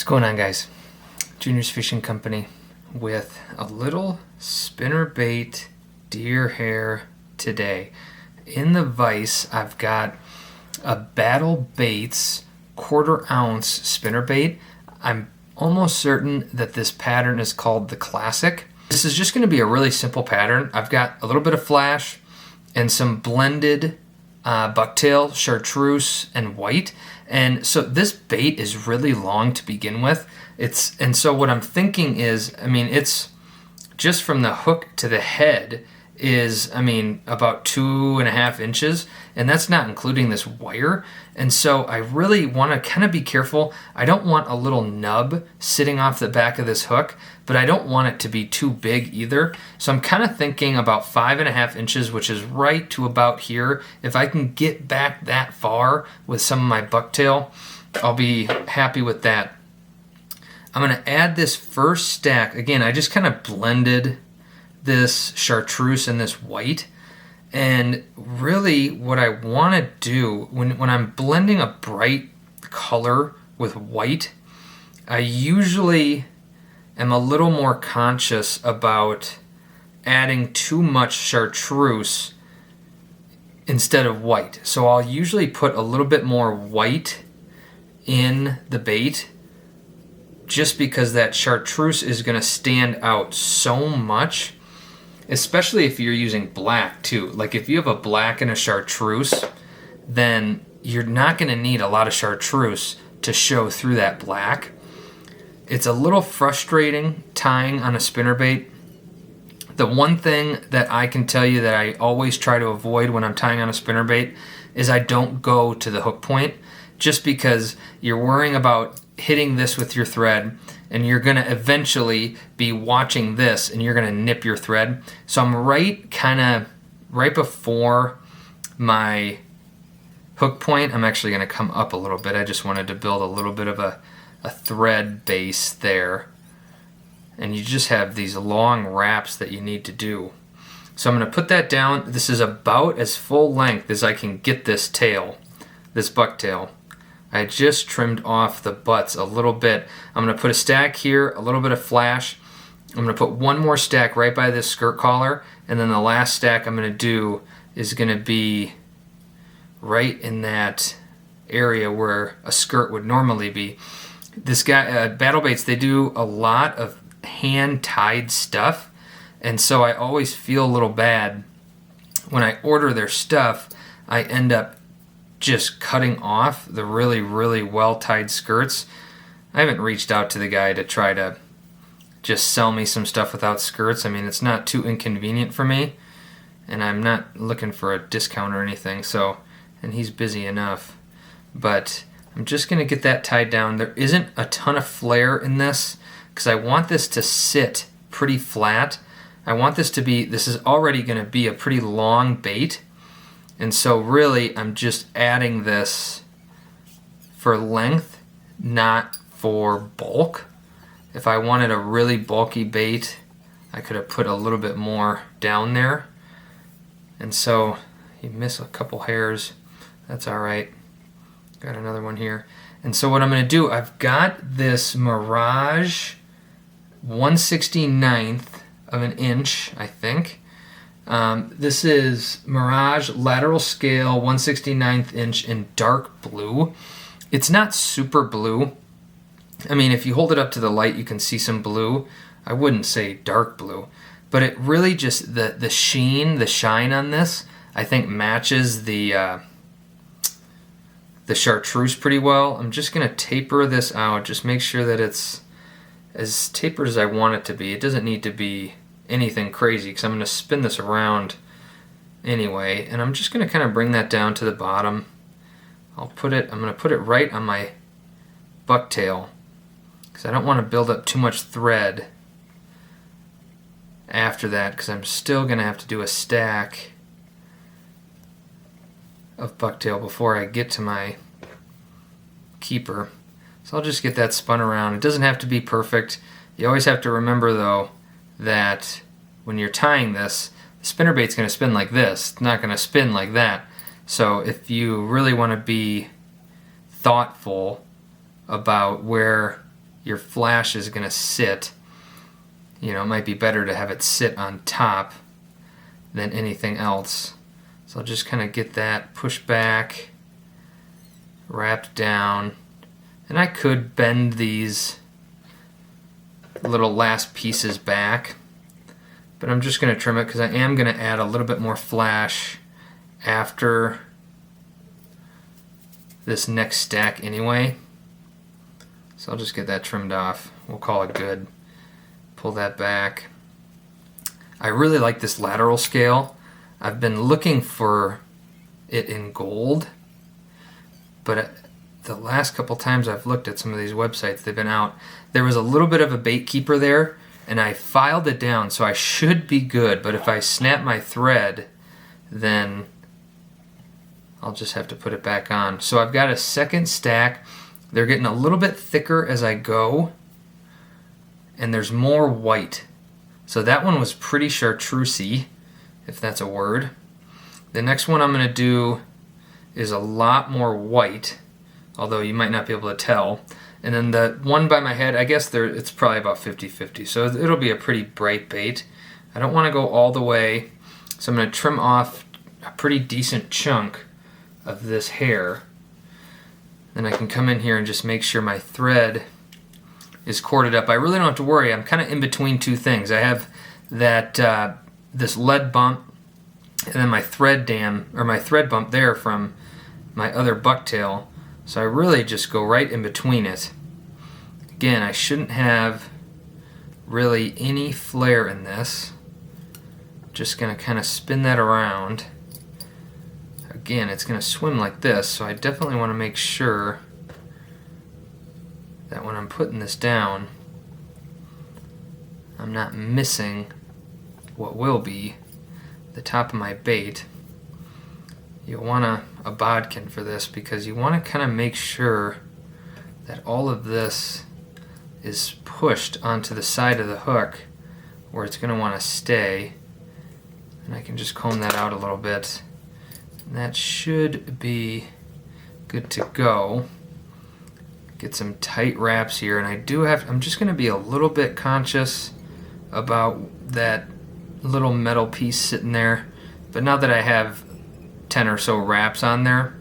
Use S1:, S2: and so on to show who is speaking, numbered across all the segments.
S1: going on, guys? Junior's Fishing Company with a little spinnerbait deer hair today. In the vise, I've got a Battle Baits 1/4 ounce spinnerbait. I'm almost certain that this pattern is called the Classic. This is just going to be a really simple pattern. I've got a little bit of flash and some blended bucktail, chartreuse, and white. And so this bait is really long to begin with. And so what I'm thinking is, it's just from the hook to the head is, about 2.5 inches, and that's not including this wire. And so I really want to kind of be careful. I don't want a little nub sitting off the back of this hook, but I don't want it to be too big either. So I'm kind of thinking about 5.5 inches, which is right to about here. If I can get back that far with some of my bucktail, I'll be happy with that. I'm going to add this first stack. Again, I just kind of blended this chartreuse and this white. And really what I want to do when I'm blending a bright color with white, I usually am a little more conscious about adding too much chartreuse instead of white. So I'll usually put a little bit more white in the bait just because that chartreuse is going to stand out so much, especially if you're using black too. Like if you have a black and a chartreuse, then you're not going to need a lot of chartreuse to show through that black. It's a little frustrating tying on a spinnerbait. The one thing that I can tell you that I always try to avoid when I'm tying on a spinnerbait is I don't go to the hook point, just because you're worrying about hitting this with your thread and you're going to eventually be watching this and you're going to nip your thread. So I'm right before my hook point. I'm actually going to come up a little bit. I just wanted to build a little bit of a thread base there. And you just have these long wraps that you need to do. So I'm going to put that down. This is about as full length as I can get this tail, this bucktail. I just trimmed off the butts a little bit. I'm going to put a stack here, a little bit of flash. I'm going to put one more stack right by this skirt collar, and then the last stack I'm going to do is going to be right in that area where a skirt would normally be. This guy, Battle Baits, they do a lot of hand-tied stuff, and so I always feel a little bad when I order their stuff. I end up just cutting off the really, really well-tied skirts. I haven't reached out to the guy to try to just sell me some stuff without skirts. It's not too inconvenient for me, and I'm not looking for a discount or anything, and he's busy enough. But I'm just going to get that tied down. There isn't a ton of flare in this because I want this to sit pretty flat. I want this is already going to be a pretty long bait. And so really, I'm just adding this for length, not for bulk. If I wanted a really bulky bait, I could have put a little bit more down there. And so you miss a couple hairs. That's all right. Got another one here. And so what I'm going to do, I've got this Mirage 1/69th of an inch, I think. This is Mirage lateral scale 1/69th inch in dark blue. It's not super blue. If you hold it up to the light, you can see some blue. I wouldn't say dark blue, but it really just, the shine on this, I think matches the chartreuse pretty well. I'm just going to taper this out, just make sure that it's as tapered as I want it to be. It doesn't need to be anything crazy because I'm going to spin this around anyway, and I'm just going to kind of bring that down to the bottom. I'm going to put it right on my bucktail because I don't want to build up too much thread after that, because I'm still going to have to do a stack of bucktail before I get to my keeper. So I'll just get that spun around. It doesn't have to be perfect. You always have to remember though that when you're tying this, the spinnerbait's going to spin like this. It's not going to spin like that. So if you really want to be thoughtful about where your flash is going to sit. You know, it might be better to have it sit on top than anything else. So I'll just kind of get that pushed back, wrapped down, and I could bend these little last pieces back, but I'm just going to trim it because I am going to add a little bit more flash after this next stack anyway. So I'll just get that trimmed off. We'll call it good. Pull that back. I really like this lateral scale. I've been looking for it in gold, but the last couple times I've looked at some of these websites, they've been out. There was a little bit of a bait keeper there, and I filed it down, so I should be good, but if I snap my thread, then I'll just have to put it back on. So I've got a second stack. They're getting a little bit thicker as I go, and there's more white. So that one was pretty chartreusey, if that's a word. The next one I'm going to do is a lot more white, although you might not be able to tell. And then the one by my head, I guess it's probably about 50-50, so it'll be a pretty bright bait. I don't want to go all the way, so I'm going to trim off a pretty decent chunk of this hair. Then I can come in here and just make sure my thread is corded up. I really don't have to worry. I'm kind of in between two things. I have that this lead bump, and then my thread bump there from my other bucktail. So I really just go right in between it. Again, I shouldn't have really any flare in this. Just going to kind of spin that around. Again, it's going to swim like this, so I definitely want to make sure that when I'm putting this down, I'm not missing what will be the top of my bait. You'll want a bodkin for this because you want to kind of make sure that all of this is pushed onto the side of the hook where it's going to want to stay. And I can just comb that out a little bit. And that should be good to go. Get some tight wraps here, and I'm just going to be a little bit conscious about that little metal piece sitting there. But now that I have 10 or so wraps on there,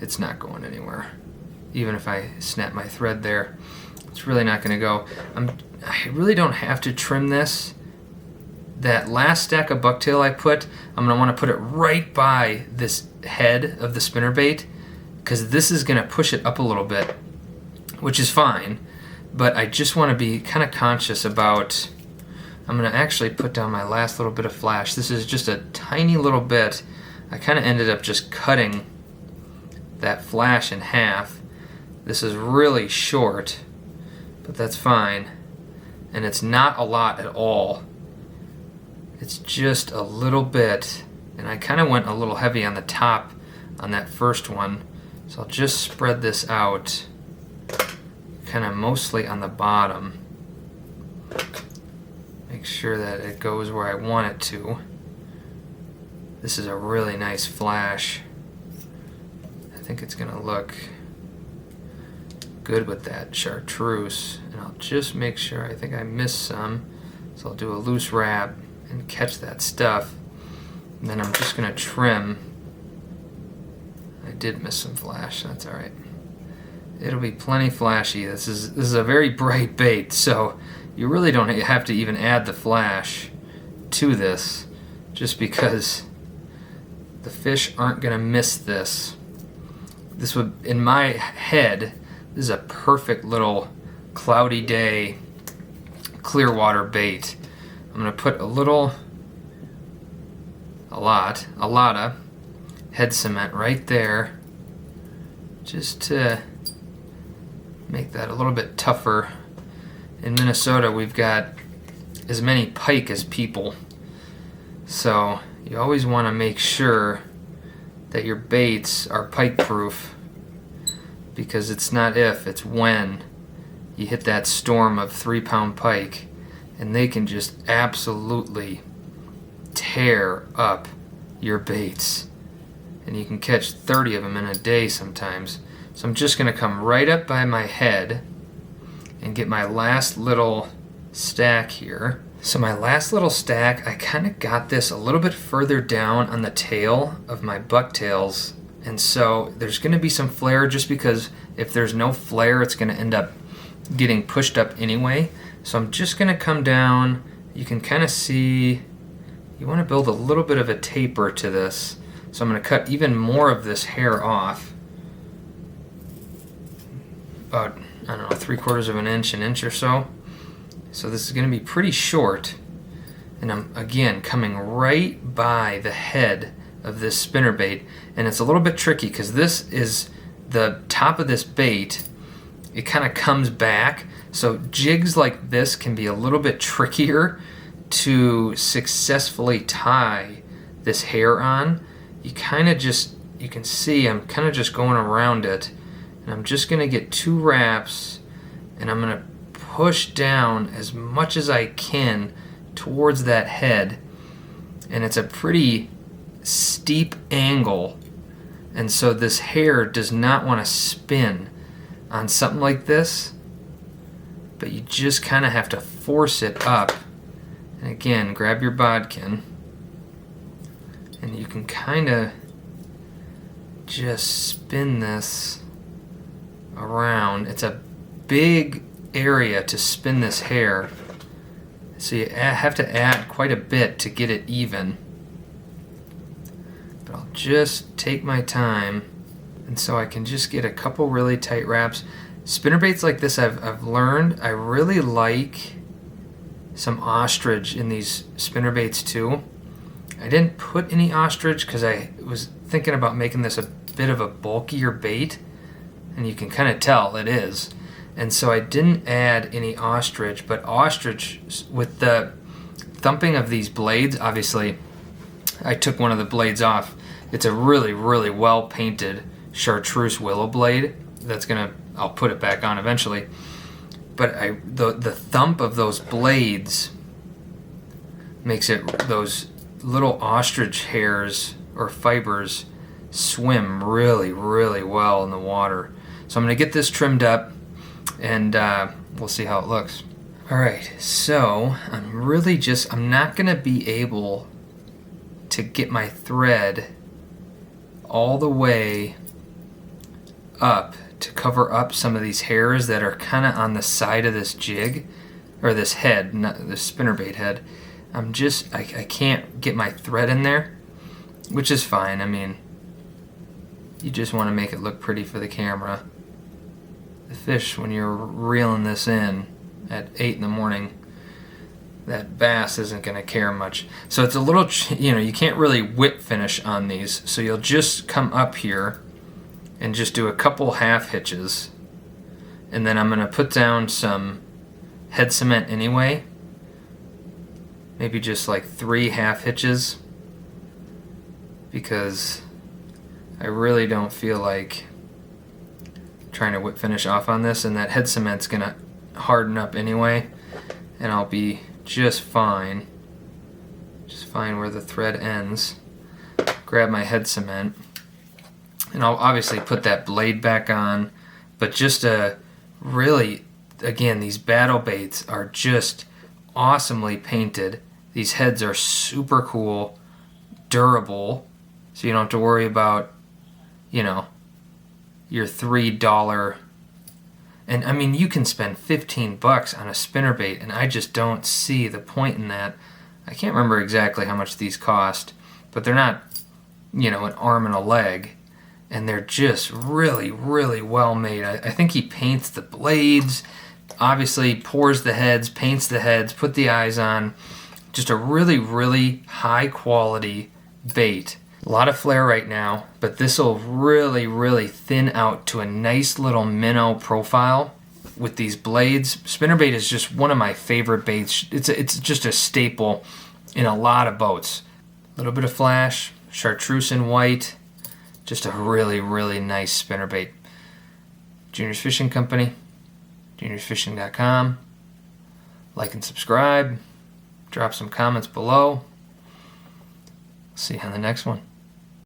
S1: it's not going anywhere. Even if I snap my thread there, it's really not going to go. I really don't have to trim this. That last stack of bucktail I put, I'm going to want to put it right by this head of the spinnerbait because this is going to push it up a little bit, which is fine, but I just want to be kind of conscious about. I'm going to actually put down my last little bit of flash. This is just a tiny little bit. I kind of ended up just cutting that flash in half. This is really short, but that's fine, and it's not a lot at all. It's just a little bit, and I kind of went a little heavy on the top on that first one, so I'll just spread this out kind of mostly on the bottom. Make sure that it goes where I want it to. This is a really nice flash. I think it's going to look good with that chartreuse, and I'll just make sure. I think I missed some, so I'll do a loose wrap and catch that stuff, and then I'm just going to trim. I did miss some flash, that's alright. It'll be plenty flashy. This is a very bright bait, so you really don't have to even add the flash to this, just because the fish aren't going to miss this. This would, in my head, this is a perfect little cloudy day clear water bait. I'm going to put a lot of head cement right there, just to make that a little bit tougher. In Minnesota, we've got as many pike as people, so you always want to make sure that your baits are pike proof, because it's not if, it's when you hit that storm of 3-pound pike, and they can just absolutely tear up your baits, and you can catch 30 of them in a day sometimes. So I'm just going to come right up by my head and get my last little stack here. So my last little stack, I kind of got this a little bit further down on the tail of my bucktails. And so there's going to be some flare just because if there's no flare, it's going to end up getting pushed up anyway. So I'm just going to come down. You can kind of see, you want to build a little bit of a taper to this. So I'm going to cut even more of this hair off. About, I don't know, 3/4 of an inch, an inch or so. So this is going to be pretty short. And I'm, again, coming right by the head of this spinnerbait. And it's a little bit tricky because this is the top of this bait. It kind of comes back. So jigs like this can be a little bit trickier to successfully tie this hair on. You kind of just, you can see I'm kind of just going around it. And I'm just going to get 2 wraps and I'm going to push down as much as I can towards that head. And it's a pretty steep angle. And so this hair does not want to spin on something like this. But you just kind of have to force it up. And again, grab your bodkin. And you can kind of just spin this around. It's a big area to spin this hair, so you have to add quite a bit to get it even, but I'll just take my time, and so I can just get a couple really tight wraps. Spinnerbaits like this, I've learned I really like some ostrich in these spinnerbaits too. I didn't put any ostrich because I was thinking about making this a bit of a bulkier bait, and you can kind of tell it is. And so I didn't add any ostrich, but ostrich, with the thumping of these blades, obviously I took one of the blades off. It's a really, really well painted chartreuse willow blade. I'll put it back on eventually. But the thump of those blades makes it, those little ostrich hairs or fibers swim really, really well in the water. So I'm going to get this trimmed up, and we'll see how it looks. Alright, so I'm not going to be able to get my thread all the way up to cover up some of these hairs that are kind of on the side of this jig, or this head, not the spinnerbait head. I can't get my thread in there, which is fine. I mean, you just want to make it look pretty for the camera. The fish, when you're reeling this in at 8 in the morning, that bass isn't going to care much. So it's a little, you can't really whip finish on these. So you'll just come up here and just do a couple half hitches. And then I'm going to put down some head cement anyway. Maybe just like 3 half hitches, because I really don't feel like trying to whip finish off on this, and that head cement's gonna harden up anyway, and I'll be just fine where the thread ends. Grab my head cement, and I'll obviously put that blade back on, but just really, again, these battle baits are just awesomely painted. These heads are super cool, durable, so you don't have to worry about, your $3. And I mean, you can spend $15 on a spinnerbait, and I just don't see the point in that. I can't remember exactly how much these cost, but they're not, an arm and a leg, and they're just really, really well made. I think he paints the blades, obviously pours the heads, paints the heads, put the eyes on. Just a really, really high quality bait. A lot of flare right now, but this will really, really thin out to a nice little minnow profile with these blades. Spinnerbait is just one of my favorite baits. It's just a staple in a lot of boats. A little bit of flash, chartreuse in white, just a really, really nice spinnerbait. Junior's Fishing Company, juniorsfishing.com. Like and subscribe. Drop some comments below. See you on the next one.